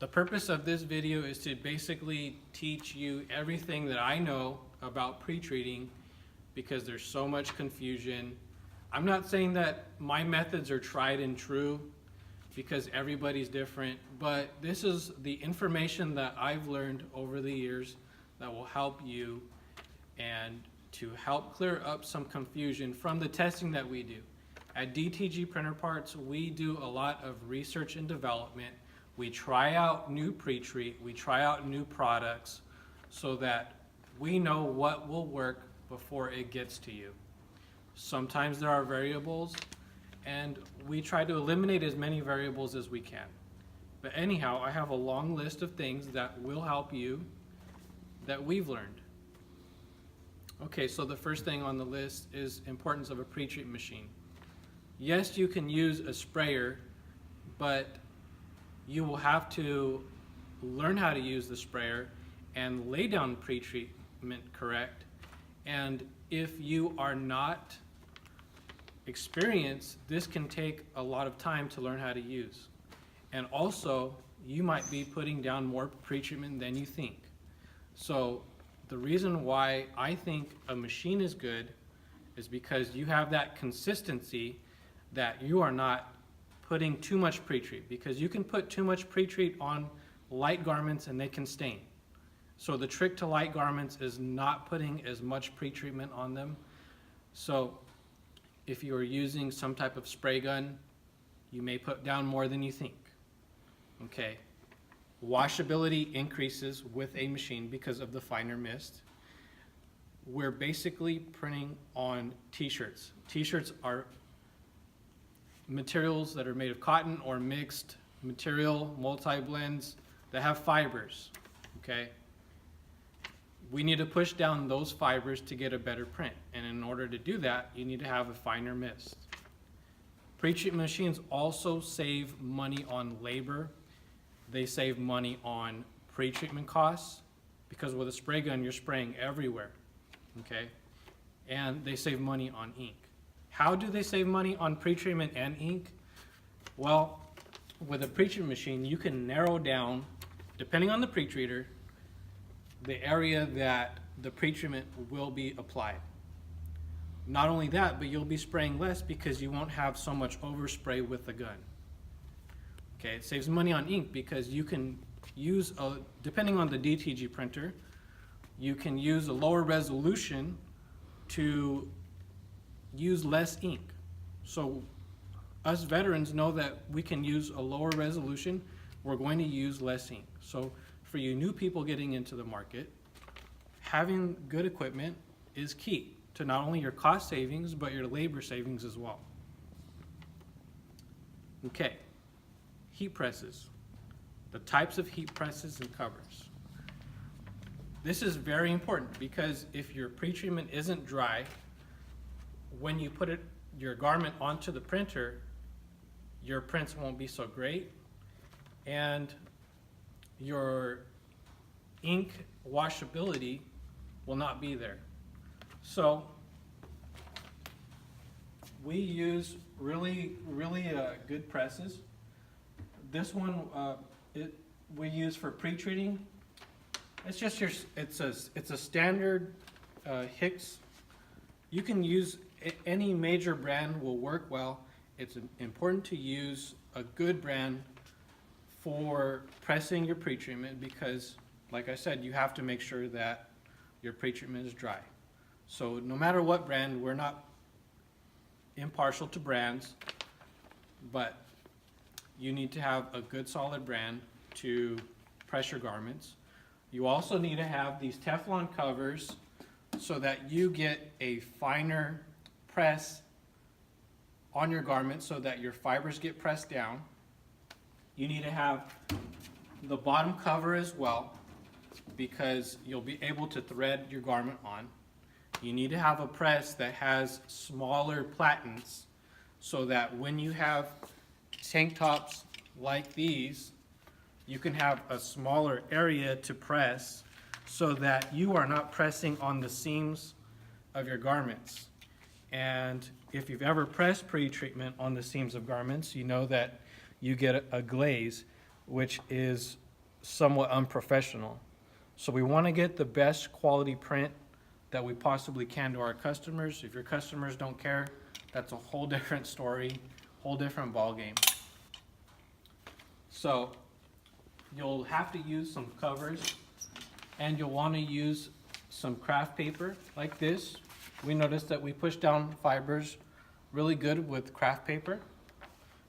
The purpose of this video is to basically teach you everything that I know about pre-treating, because there's so much confusion. I'm not saying that my methods are tried and true, because everybody's different, but this is the information that I've learned over the years that will help you and to help clear up some confusion from the testing that we do. At DTG Printer Parts, we do a lot of research and development. We try out new pre-treat, we try out new products so that we know what will work before it gets to you. Sometimes there are variables, and we try to eliminate as many variables as we can. But anyhow, I have a long list of things that will help you that we've learned. Okay, so the first thing on the list is importance of a pre-treat machine. Yes, you can use a sprayer, but you will have to learn how to use the sprayer and lay down pre-treatment correct. And if you are not experienced, this can take a lot of time to learn how to use. And also, you might be putting down more pre-treatment than you think. So the reason why I think a machine is good is because you have that consistency that you are not putting too much pre-treat, because you can put too much pre-treat on light garments and they can stain. So the trick to light garments is not putting as much pre-treatment on them. So if you are using some type of spray gun, you may put down more than you think. Okay. Washability increases with a machine because of the finer mist. We're basically printing on t-shirts. T-shirts are materials that are made of cotton or mixed material, multi-blends that have fibers, okay? We need to push down those fibers to get a better print, and in order to do that, you need to have a finer mist. Pre-treat machines also save money on labor. They save money on pre-treatment costs, because with a spray gun, you're spraying everywhere, okay? And they save money on ink. How do they save money on pre-treatment and ink? Well, with a pre-treat machine, you can narrow down, depending on the pre-treater, the area that the pre-treatment will be applied. Not only that, but you'll be spraying less because you won't have so much overspray with the gun. Okay, it saves money on ink because you can use, depending on the DTG printer, you can use a lower resolution to use less ink. So us veterans know that we can use a lower resolution, we're going to use less ink. So for you new people getting into the market, having good equipment is key to not only your cost savings, but your labor savings as well. Okay, heat presses. The types of heat presses and covers. This is very important because if your pre-treatment isn't dry, when you put your garment onto the printer, your prints won't be so great, and your ink washability will not be there. So we use really good presses. This one we use for pre-treating. It's just it's a standard Hicks. You can use any major brand, will work well. It's important to use a good brand for pressing your pre-treatment because, like I said, you have to make sure that your pre-treatment is dry. So no matter what brand, we're not impartial to brands, but you need to have a good solid brand to press your garments. You also need to have these Teflon covers so that you get a finer press on your garment so that your fibers get pressed down. You need to have the bottom cover as well because you'll be able to thread your garment on. You need to have a press that has smaller platens so that when you have tank tops like these, you can have a smaller area to press so that you are not pressing on the seams of your garments. And if you've ever pressed pre-treatment on the seams of garments, you know that you get a glaze, which is somewhat unprofessional. So we want to get the best quality print that we possibly can to our customers. If your customers don't care, that's a whole different story, whole different ballgame. So you'll have to use some covers, and you'll want to use some craft paper like this. We noticed that we push down fibers really good with craft paper,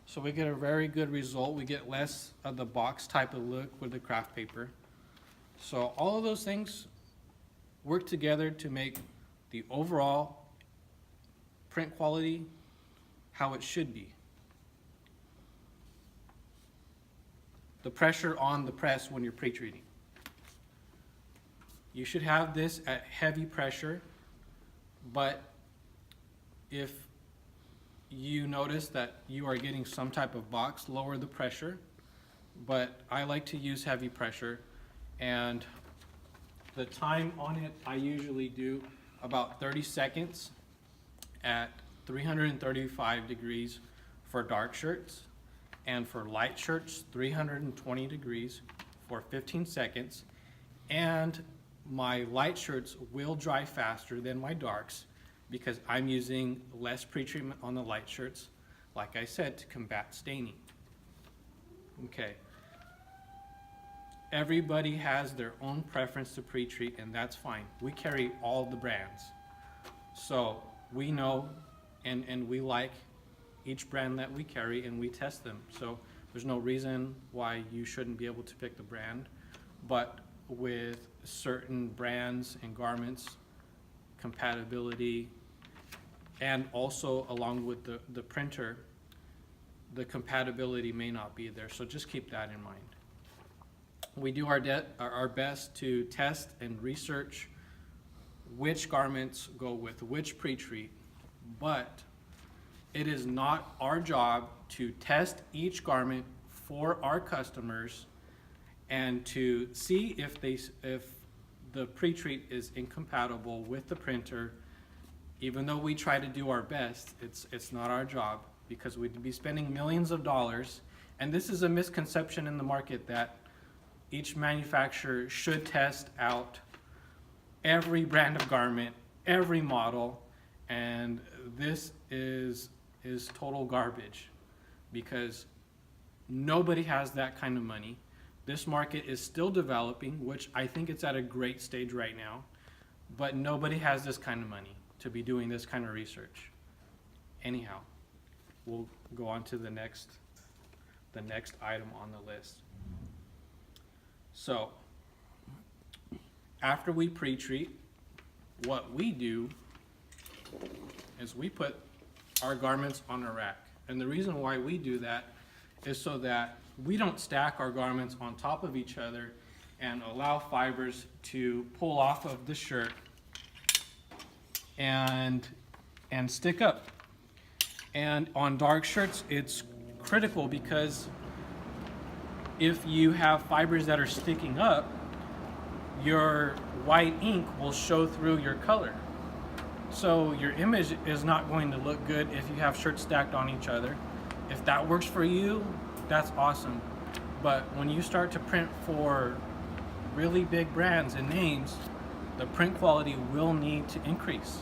so we get a very good result. We get less of the box type of look with the craft paper. So all of those things work together to make the overall print quality how it should be. The pressure on the press when you're pre-treating. You should have this at heavy pressure, but if you notice that you are getting some type of box, lower the pressure. But I like to use heavy pressure, and the time on it, I usually do about 30 seconds at 335 degrees for dark shirts, and for light shirts, 320 degrees for 15 seconds. And my light shirts will dry faster than my darks because I'm using less pretreatment on the light shirts, like I said, to combat staining. Okay. Everybody has their own preference to pre-treat, and that's fine. We carry all the brands. So we know and we like each brand that we carry, and we test them. So there's no reason why you shouldn't be able to pick the brand. But with certain brands and garments, compatibility, and also along with the printer, the compatibility may not be there. So just keep that in mind. We do our best to test and research which garments go with which pre-treat, but it is not our job to test each garment for our customers and to see if the pre-treat is incompatible with the printer. Even though we try to do our best, it's not our job, because we'd be spending millions of dollars. And this is a misconception in the market that each manufacturer should test out every brand of garment, every model, and this is total garbage, because nobody has that kind of money. This market is still developing, which I think it's at a great stage right now, but nobody has this kind of money to be doing this kind of research. Anyhow, we'll go on to the next item on the list. So after we pre-treat, what we do is we put our garments on a rack. And the reason why we do that is so that we don't stack our garments on top of each other and allow fibers to pull off of the shirt and stick up. And on dark shirts, it's critical, because if you have fibers that are sticking up, your white ink will show through your color. So your image is not going to look good if you have shirts stacked on each other. If that works for you, that's awesome. But when you start to print for really big brands and names, the print quality will need to increase.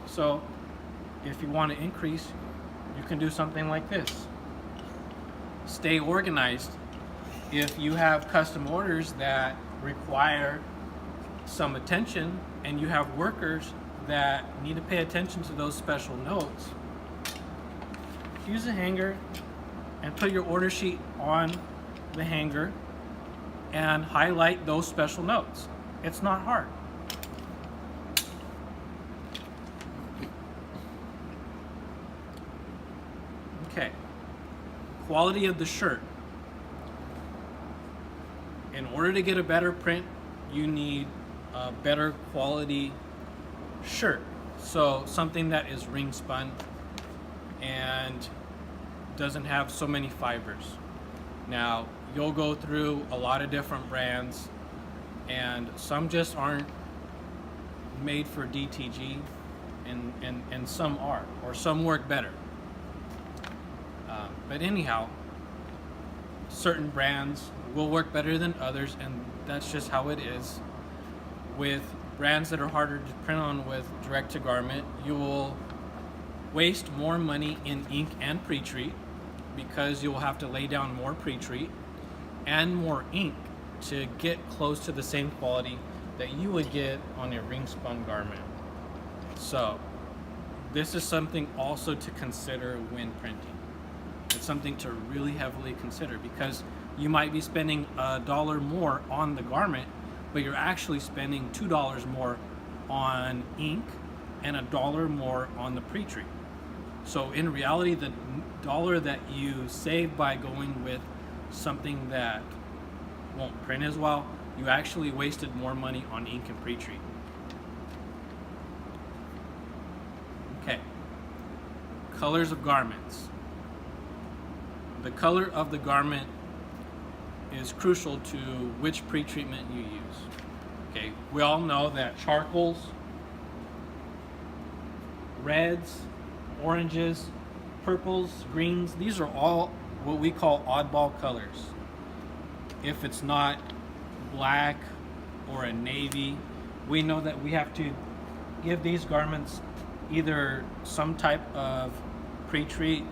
So if you want to increase, you can do something like this. Stay organized. If you have custom orders that require some attention and you have workers that need to pay attention to those special notes, use a hanger and put your order sheet on the hanger and highlight those special notes. It's not hard. Okay, quality of the shirt. In order to get a better print, you need a better quality shirt. So something that is ring spun and doesn't have so many fibers. Now, you'll go through a lot of different brands, and some just aren't made for DTG, and some are, or some work better. But anyhow, certain brands will work better than others, and that's just how it is. With brands that are harder to print on with direct to garment, you will waste more money in ink and pre-treat because you will have to lay down more pre-treat and more ink to get close to the same quality that you would get on a ring spun garment. So this is something also to consider when printing. It's something to really heavily consider because you might be spending $1 more on the garment, but you're actually spending $2 more on ink and $1 more on the pre-treat. So in reality, the $1 that you save by going with something that won't print as well, you actually wasted more money on ink and pre-treat. Okay, colors of garments. The color of the garment is crucial to which pre-treatment you use. Okay, we all know that charcoals, reds, oranges, purples, greens, these are all what we call oddball colors. If it's not black or a navy, we know that we have to give these garments either some type of pre-treat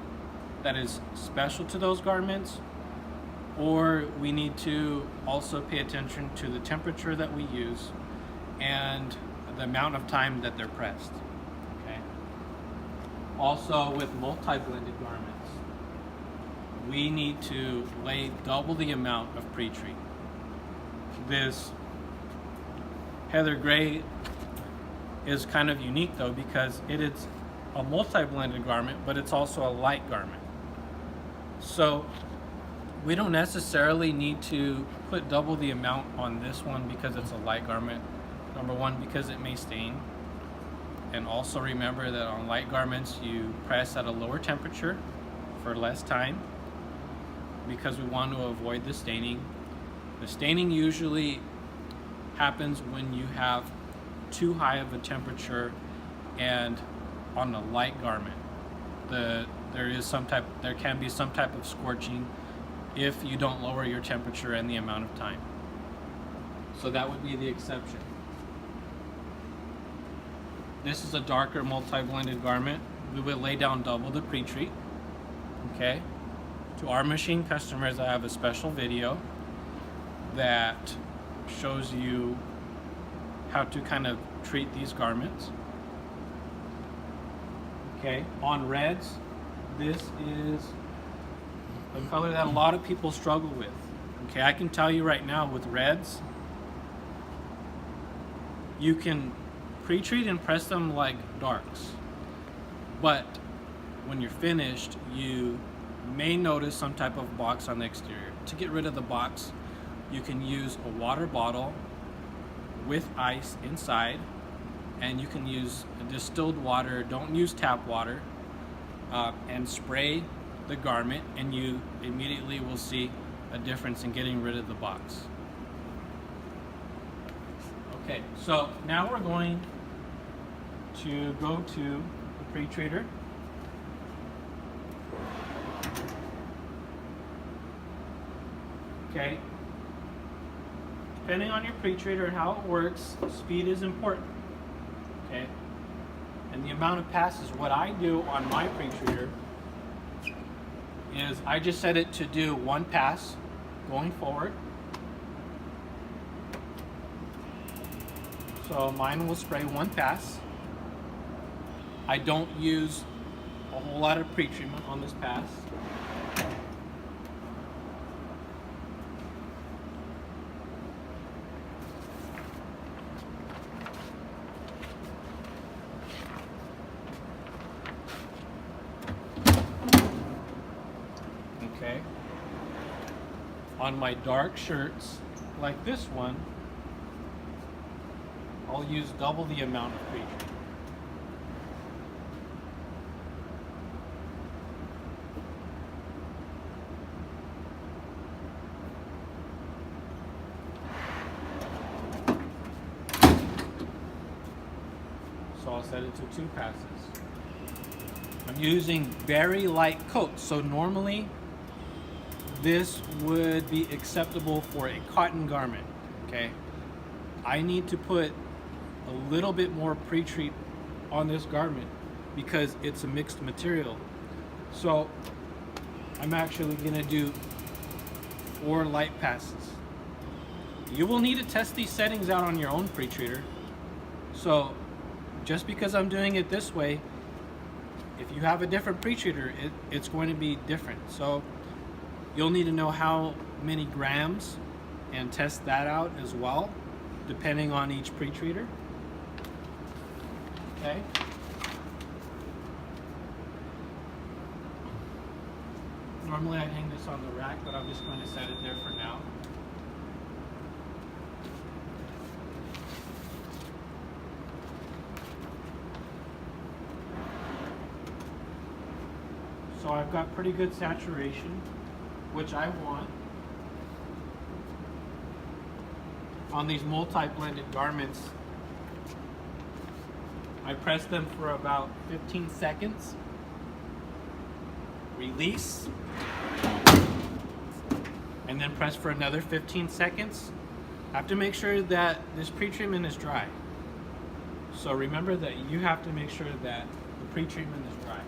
that is special to those garments, or we need to also pay attention to the temperature that we use and the amount of time that they're pressed. Okay. Also with multi-blended garments, we need to lay double the amount of pre-treat. This heather gray is kind of unique though because it is a multi-blended garment, but it's also a light garment. So we don't necessarily need to put double the amount on this one because it's a light garment. Number one, because it may stain. And also remember that on light garments, you press at a lower temperature for less time because we want to avoid the staining. The staining usually happens when you have too high of a temperature and on a light garment. There can be some type of scorching if you don't lower your temperature and the amount of time. So that would be the exception. This is a darker multi-blended garment. We would lay down double the pre-treat. Okay. To our machine customers, I have a special video that shows you how to kind of treat these garments. Okay, on reds, this is a color that a lot of people struggle with. Okay, I can tell you right now with reds, you can pre-treat and press them like darks, but when you're finished, you may notice some type of box on the exterior. To get rid of the box, you can use a water bottle with ice inside, and you can use distilled water, don't use tap water, and spray the garment, and you immediately will see a difference in getting rid of the box. Okay, so now we're going to go to the pre-treater. Okay, depending on your pre-treater and how it works, speed is important. Okay, and the amount of passes. What I do on my pre-treater is I just set it to do one pass going forward. So mine will spray one pass. I don't use a whole lot of pre-treatment on this pass. Okay. On my dark shirts, like this one, I'll use double the amount of pre-treatment. So I'll set it to 2 passes. I'm using very light coats. So normally this would be acceptable for a cotton garment, okay? I need to put a little bit more pre-treat on this garment because it's a mixed material. So I'm actually gonna do 4 light passes. You will need to test these settings out on your own pre-treater. So just because I'm doing it this way, if you have a different pre-treater, it's going to be different. So you'll need to know how many grams and test that out as well, depending on each pre-treater. Okay. Normally I'd hang this on the rack, but I'm just going to set it there for now. So I've got pretty good saturation, which I want. On these multi-blended garments, I press them for about 15 seconds, release, and then press for another 15 seconds. I have to make sure that this pre-treatment is dry. So remember that you have to make sure that the pre-treatment is dry.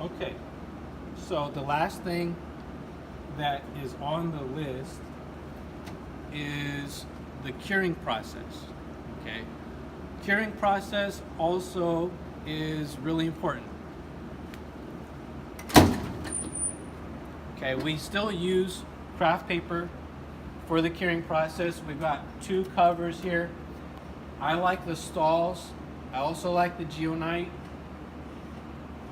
Okay, so the last thing that is on the list is the curing process. Okay, curing process also is really important. Okay, we still use craft paper for the curing process. We've got 2 covers here. I like the Stalls. I also like the Geonite.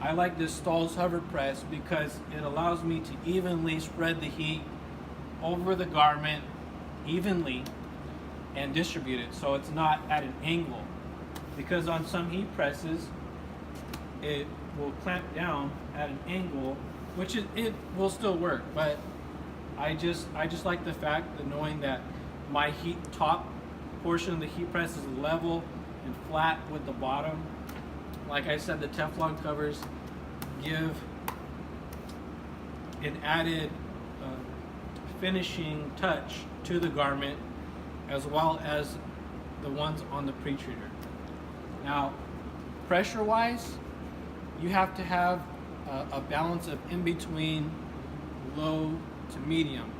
I like this Stahl's hover press because it allows me to evenly spread the heat over the garment evenly and distribute it so it's not at an angle. Because on some heat presses, it will clamp down at an angle, which it will still work, but I just like the fact that knowing that my top portion of the heat press is level and flat with the bottom. Like I said, the Teflon covers give an added finishing touch to the garment, as well as the ones on the pre-treater. Now, pressure-wise, you have to have a balance of in between low to medium.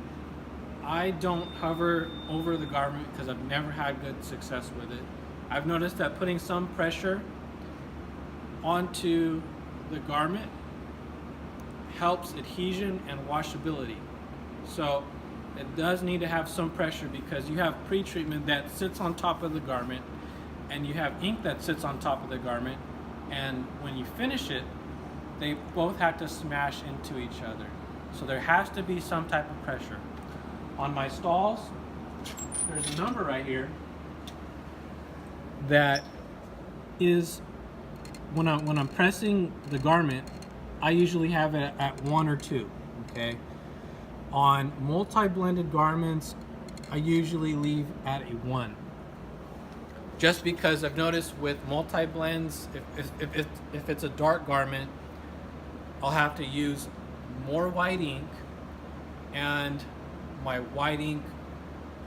I don't hover over the garment because I've never had good success with it. I've noticed that putting some pressure onto the garment helps adhesion and washability. So it does need to have some pressure because you have pre-treatment that sits on top of the garment and you have ink that sits on top of the garment, and when you finish it, they both have to smash into each other. So there has to be some type of pressure. On my Stalls, there's a number right here that is, when I'm pressing the garment, I usually have it at 1 or 2, okay? On multi-blended garments, I usually leave at a 1. Just because I've noticed with multi-blends, if it's a dark garment, I'll have to use more white ink, and my white ink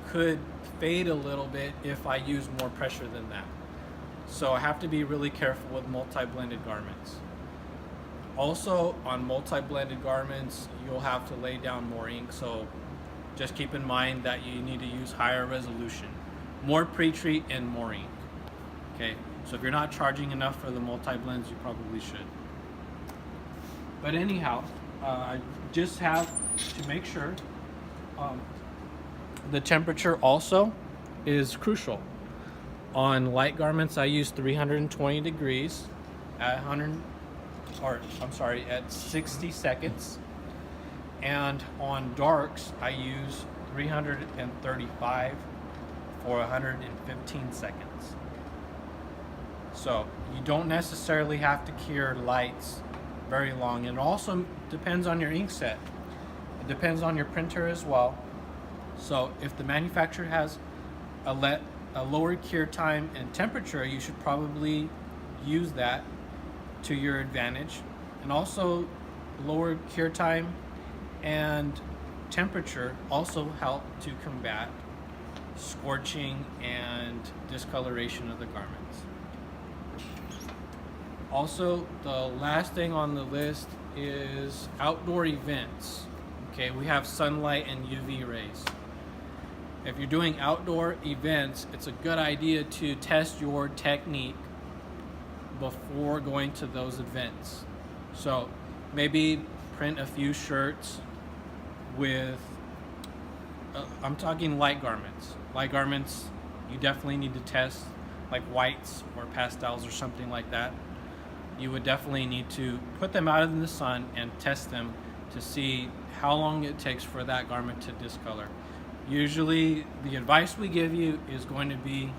could fade a little bit if I use more pressure than that. So I have to be really careful with multi-blended garments. Also, on multi-blended garments, you'll have to lay down more ink, so just keep in mind that you need to use higher resolution. More pre-treat and more ink. Okay, so if you're not charging enough for the multi-blends, you probably should. But anyhow, I just have to make sure the temperature also is crucial. On light garments, I use 320 degrees at at 60 seconds. And on darks, I use 335 for 115 seconds. So you don't necessarily have to cure lights very long. It also depends on your ink set. It depends on your printer as well. So if the manufacturer has a lower cure time and temperature, you should probably use that to your advantage. And also lower cure time and temperature also help to combat scorching and discoloration of the garments. Also, the last thing on the list is outdoor events. Okay, we have sunlight and UV rays. If you're doing outdoor events, it's a good idea to test your technique before going to those events. So maybe print a few shirts with, I'm talking light garments. Light garments, you definitely need to test, like whites or pastels or something like that. You would definitely need to put them out in the sun and test them to see how long it takes for that garment to discolor. Usually the advice we give you is going to be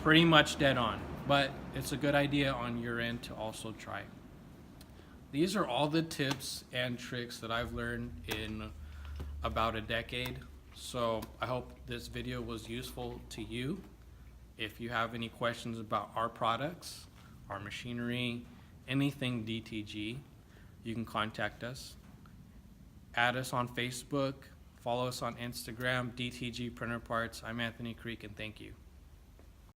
pretty much dead on, but it's a good idea on your end to also try. These are all the tips and tricks that I've learned in about a decade. So I hope this video was useful to you. If you have any questions about our products, our machinery, anything DTG, you can contact us. Add us on Facebook, follow us on Instagram, DTG Printer Parts. I'm Anthony Creek, and thank you.